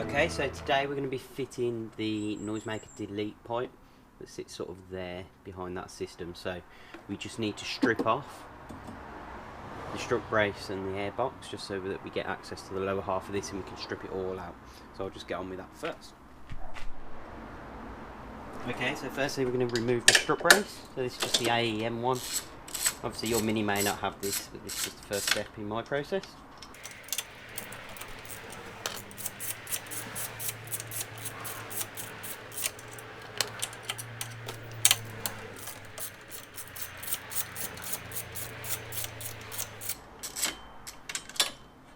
Okay, so today we're going to be fitting the noisemaker delete pipe that sits sort of there behind that system. So we just need to strip off the strut brace and the airbox just so that we get access to the lower half of this and we can strip it all out. So I'll just get on with that first. Okay, so firstly we're going to remove the strut brace. So this is just the AEM one. Obviously your Mini may not have this, but this is the first step in my process.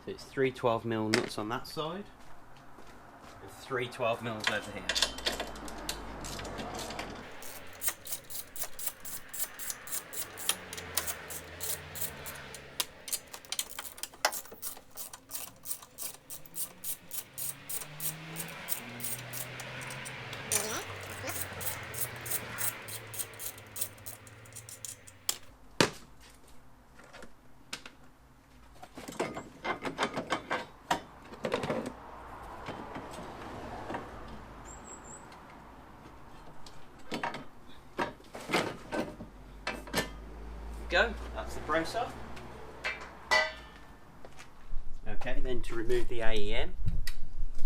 So it's 3 12mm nuts on that side and 3 12mm over here. Go, that's the brace off. Okay, then to remove the AEM,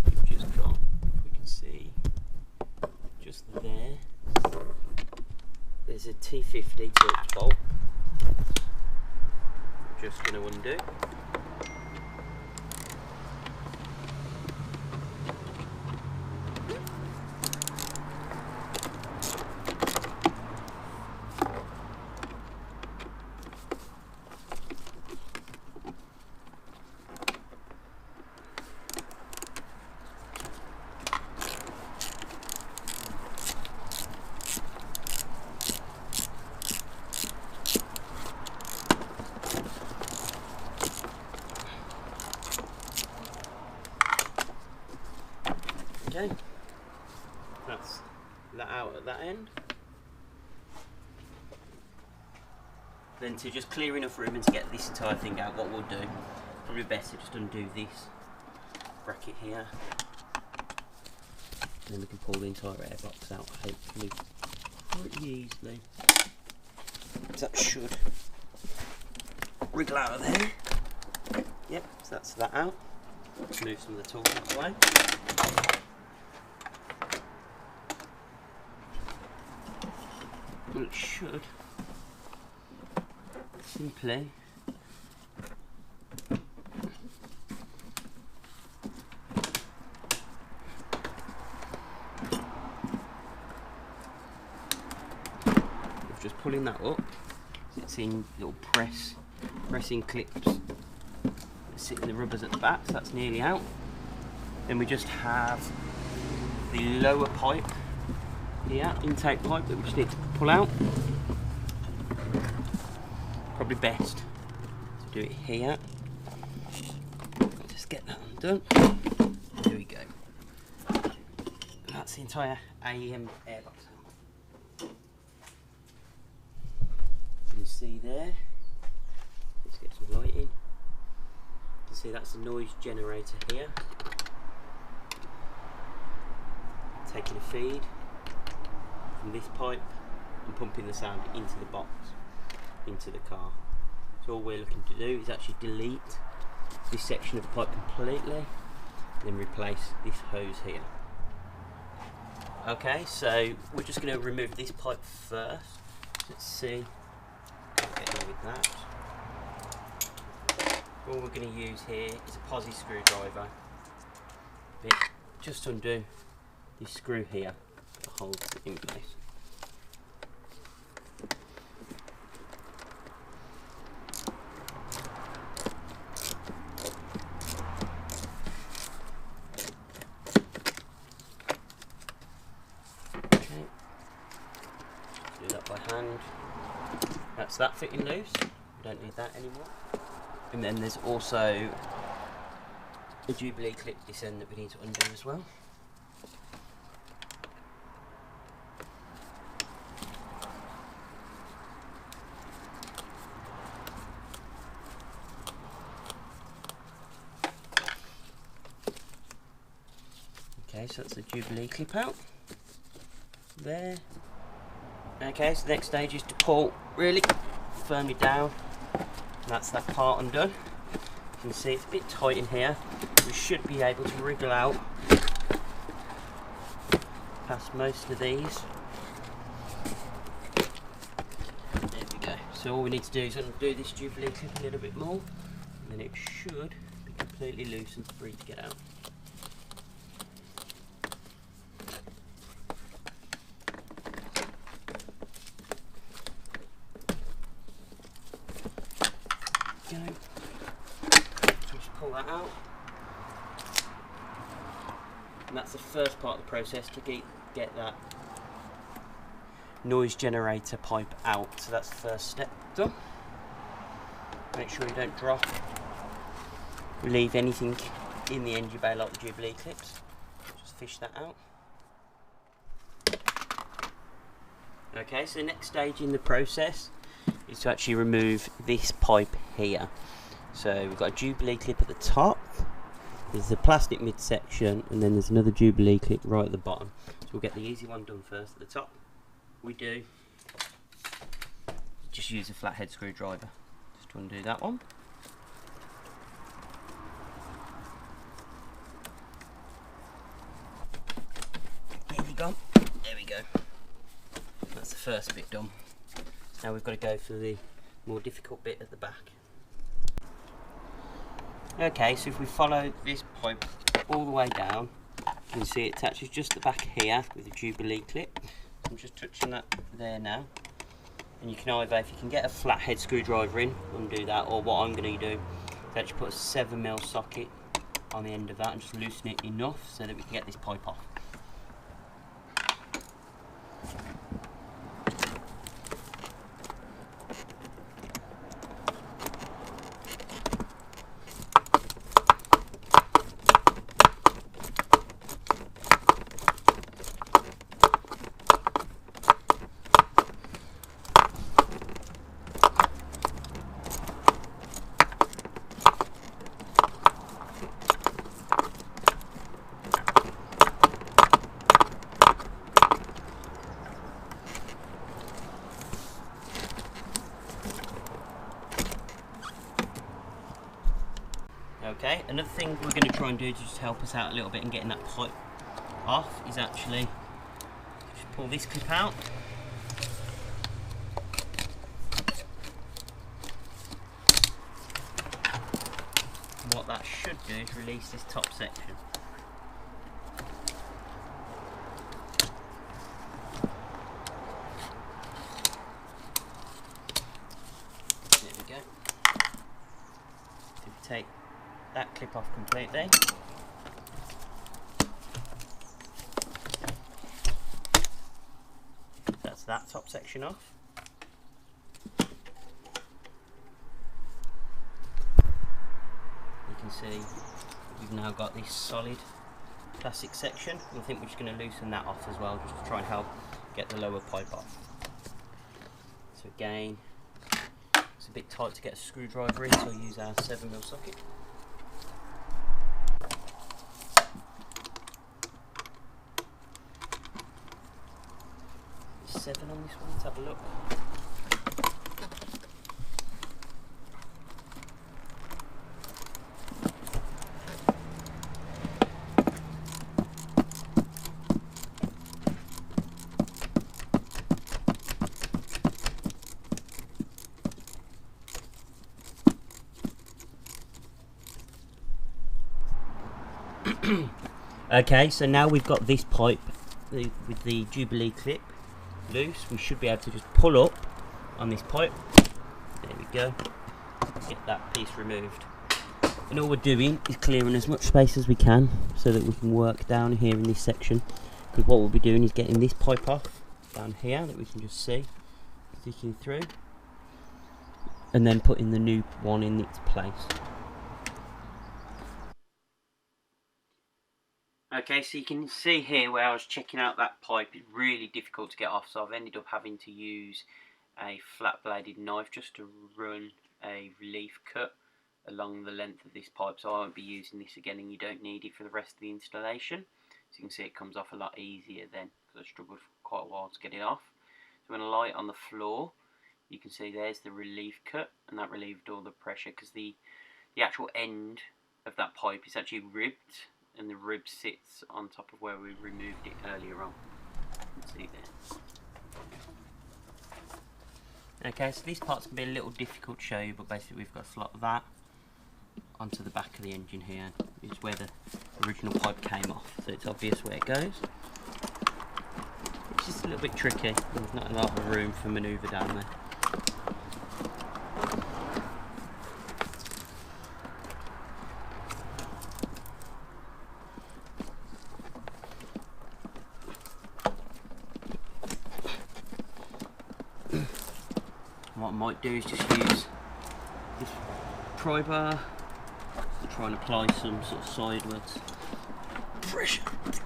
we've just got, if we can see, just there, there's a T50 Torx bolt. I'm just going to undo. Okay, that's that out at that end. Then to just clear enough room and to get this entire thing out, what we'll do, probably best to just undo this bracket here. Then we can pull the entire airbox out, hopefully pretty easily. That should wriggle out of there. Yep, so that's that out. Let's move some of the tools out of the way. Well, it should simply just pulling that up. It's in little pressing clips that sit in the rubbers at the back, so that's nearly out. Then we just have the lower pipe here, intake pipe, that we just need to pull out. Probably best to do it here. Just get that undone. There we go. That's the entire AEM airbox. You can see there. Let's get some light in. You can see that's the noise generator here. Taking a feed from this pipe and pumping the sound into the box, into the car. So all we're looking to do is actually delete this section of the pipe completely and then replace this hose here. Okay, so we're just going to remove this pipe first. Let's see, get in with that. All we're going to use here is a posi screwdriver. Just undo this screw here that holds it in place. Okay, do that by hand. That's that fitting loose. We don't need that anymore. And then there's also a Jubilee clip this end that we need to undo as well. Okay, so that's the Jubilee clip out. There. Okay, so the next stage is to pull really firmly down. And that's that part undone. You can see it's a bit tight in here. We should be able to wriggle out past most of these. There we go. So all we need to do is undo this Jubilee clip a little bit more, and then it should be completely loose and free to get out. Go. So just pull that out. And that's the first part of the process to get that noise generator pipe out. So that's the first step done. Make sure you don't drop, leave anything in the engine bay like the Jubilee clips. Just fish that out. Okay, so the next stage in the process is to actually remove this pipe here. So we've got a Jubilee clip at the top, there's a plastic midsection, and then there's another Jubilee clip right at the bottom. So we'll get the easy one done first at the top. We do just use a flathead screwdriver just to undo that one. There we go. There we go. That's the first bit done. Now we've got to go for the more difficult bit at the back. Okay, so if we follow this pipe all the way down, you can see it attaches just the back here with the Jubilee clip. So I'm just touching that there now. And you can either, if you can get a flathead screwdriver in, undo that, or what I'm going to do is actually put a 7mm socket on the end of that and just loosen it enough so that we can get this pipe off. Okay, another thing we're going to try and do to just help us out a little bit in getting that pipe off is actually just pull this clip out. And what that should do is release this top section. There we go. So if you take that clip off completely. That's that top section off. You can see we've now got this solid plastic section. I think we're just going to loosen that off as well, just to try and help get the lower pipe off. So again, it's a bit tight to get a screwdriver in, so we'll use our 7mm socket. 7 on this one, let's have a look. Okay, so now we've got this pipe with the Jubilee clip loose, we should be able to just pull up on this pipe. There we go. Get that piece removed. And all we're doing is clearing as much space as we can so that we can work down here in this section. Because what we'll be doing is getting this pipe off down here that we can just see sticking through, and then putting the new one in its place. Okay, so you can see here where I was checking out that pipe, it's really difficult to get off, so I've ended up having to use a flat bladed knife just to run a relief cut along the length of this pipe, so I won't be using this again and you don't need it for the rest of the installation. So you can see it comes off a lot easier then, because I struggled for quite a while to get it off. So when I lie it on the floor, you can see there's the relief cut, and that relieved all the pressure, because the actual end of that pipe is actually ribbed, and the rib sits on top of where we removed it earlier on. You can see there. Okay, so these parts can be a little difficult to show you, but basically we've got to slot that onto the back of the engine here. Is where the original pipe came off, so it's obvious where it goes. It's just a little bit tricky, there's not a lot of room for manoeuvre down there. What I might do is just use this pry bar to try and apply some sort of sideways pressure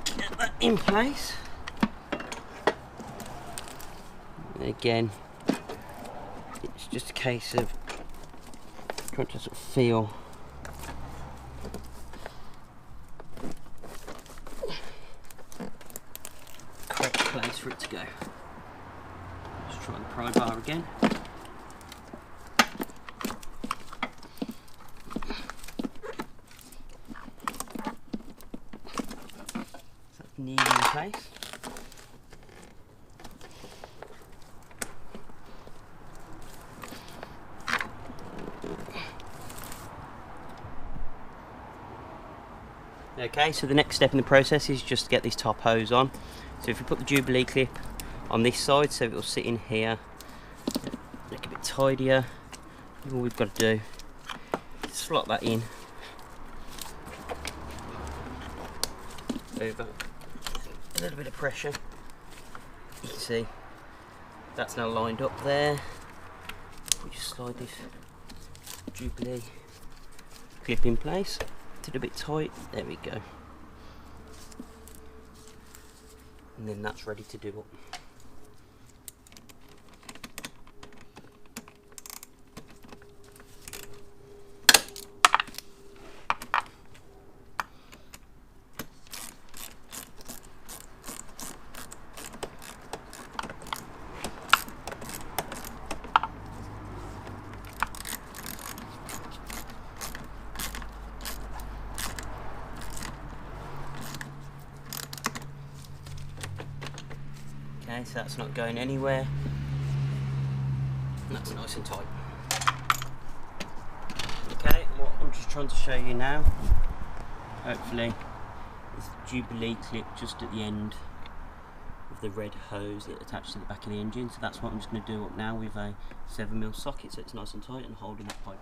to get that in place. And again, it's just a case of trying to sort of feel the correct place for it to go. Let's try the pry bar again. Nearly in place. Okay, so the next step in the process is just to get this top hose on. So if we put the Jubilee clip on this side, so it will sit in here, make it a bit tidier. All we've got to do is slot that in over a little bit of pressure. You can see that's now lined up there. We just slide this Jubilee clip in place. It's a bit tight. There we go. And then that's ready to do up. Okay, so that's not going anywhere. And that's nice and tight. Okay, what I'm just trying to show you now, hopefully, is the Jubilee clip just at the end of the red hose that attached to the back of the engine. So that's what I'm just going to do up now with a 7mm socket, so it's nice and tight and holding that pipe.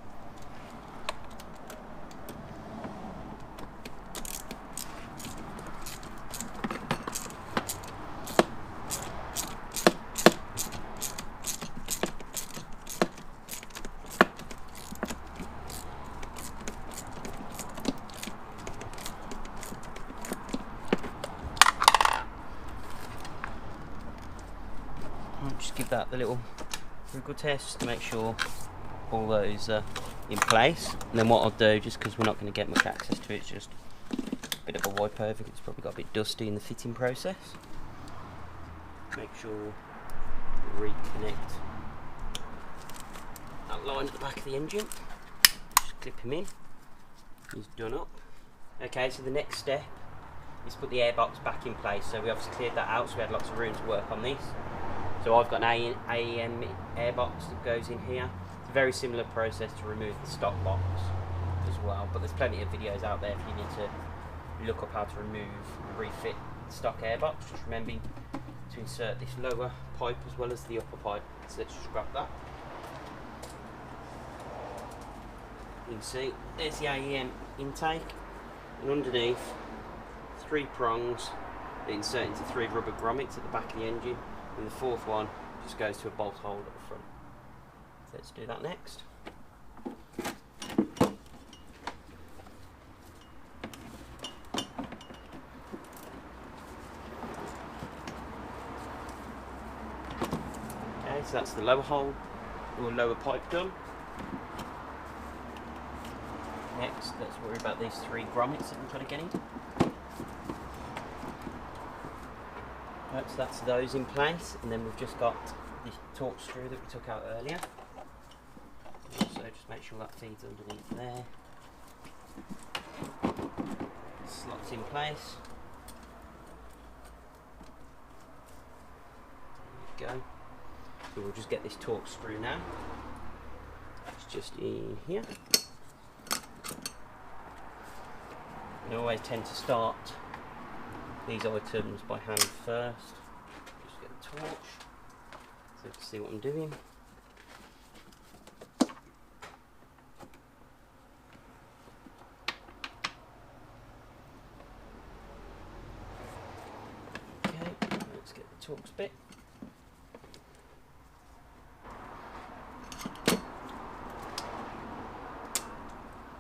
Just give that the little wriggle test just to make sure all those are in place. And then what I'll do, just because we're not going to get much access to it, is just a bit of a wipe over, because it's probably got a bit dusty in the fitting process. Make sure we reconnect that line at the back of the engine. Just clip him in. He's done up. Okay, so the next step is put the airbox back in place. So we obviously cleared that out, so we had lots of room to work on this. So I've got an AEM airbox that goes in here. It's a very similar process to remove the stock box as well, but there's plenty of videos out there if you need to look up how to remove and refit the stock airbox. Just remembering to insert this lower pipe as well as the upper pipe. So let's just grab that. You can see there's the AEM intake, and underneath 3 prongs that insert into 3 rubber grommets at the back of the engine. And the 4th one just goes to a bolt hole at the front. So let's do that next. Okay, so that's the lower hole, or lower pipe done. Next, let's worry about these 3 grommets that we've got to get into. Right, so that's those in place, and then we've just got the torque screw that we took out earlier. So just make sure that feeds underneath there. Slots in place. There we go. So we'll just get this torque screw now. It's just in here. I always tend to start these items by hand first. Just get the torch so you can see what I'm doing. Okay, let's get the Torx bit.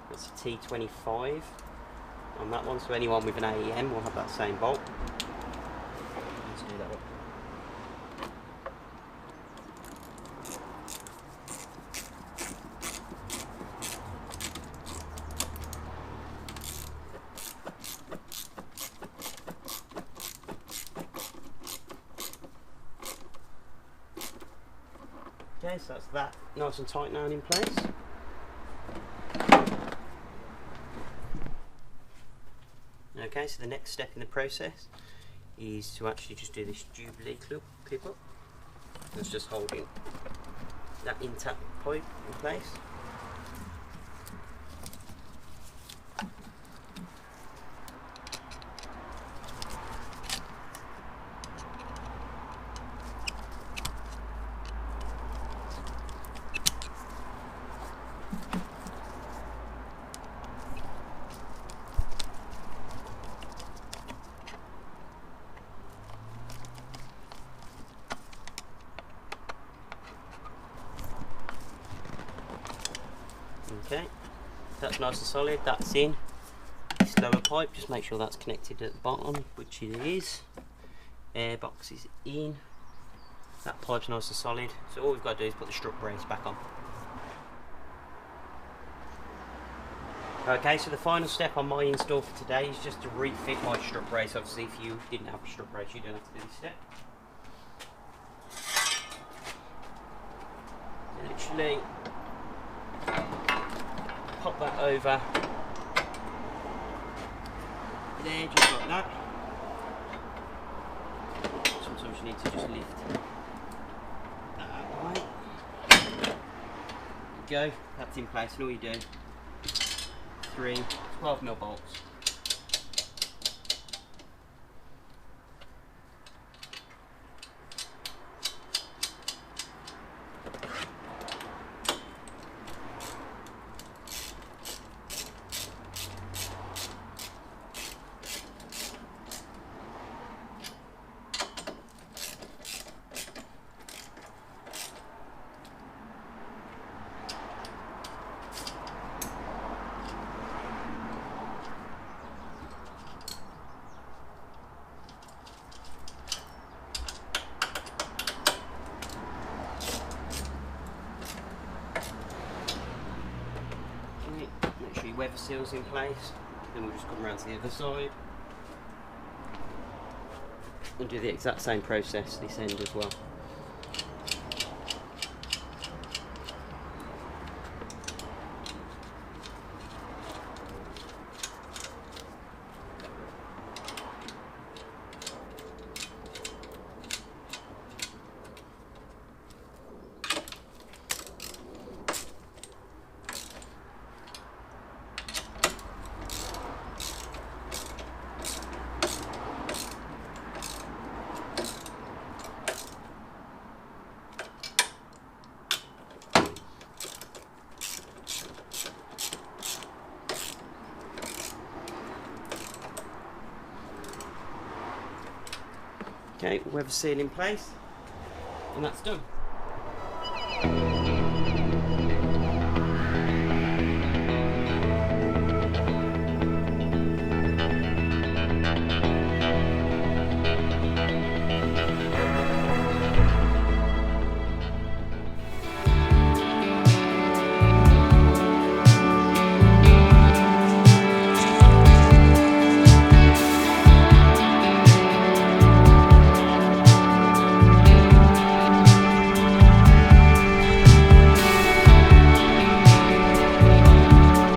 That's a T25 on that one, so anyone with an AEM will have that same bolt. Let's do that one. Okay, so that's that nice and tight now and in place. Okay, so the next step in the process is to actually just do this Jubilee clip up. That's just holding that intact pipe in place. Okay, that's nice and solid, that's in. This lower pipe, just make sure that's connected at the bottom, which it is. Air box is in. That pipe's nice and solid, so all we've got to do is put the strut brace back on. Okay, so the final step on my install for today is just to refit my strut brace. Obviously, if you didn't have a strut brace, you don't have to do this step. Literally pop that over there, just like that. Sometimes you need to just lift that out of the way. There you go, that's in place, and all you do, 3 12mm bolts. Make sure your weather seal's in place, then we'll just come around to the other side and do the exact same process this end as well. Okay, weather seal in place, and that's done.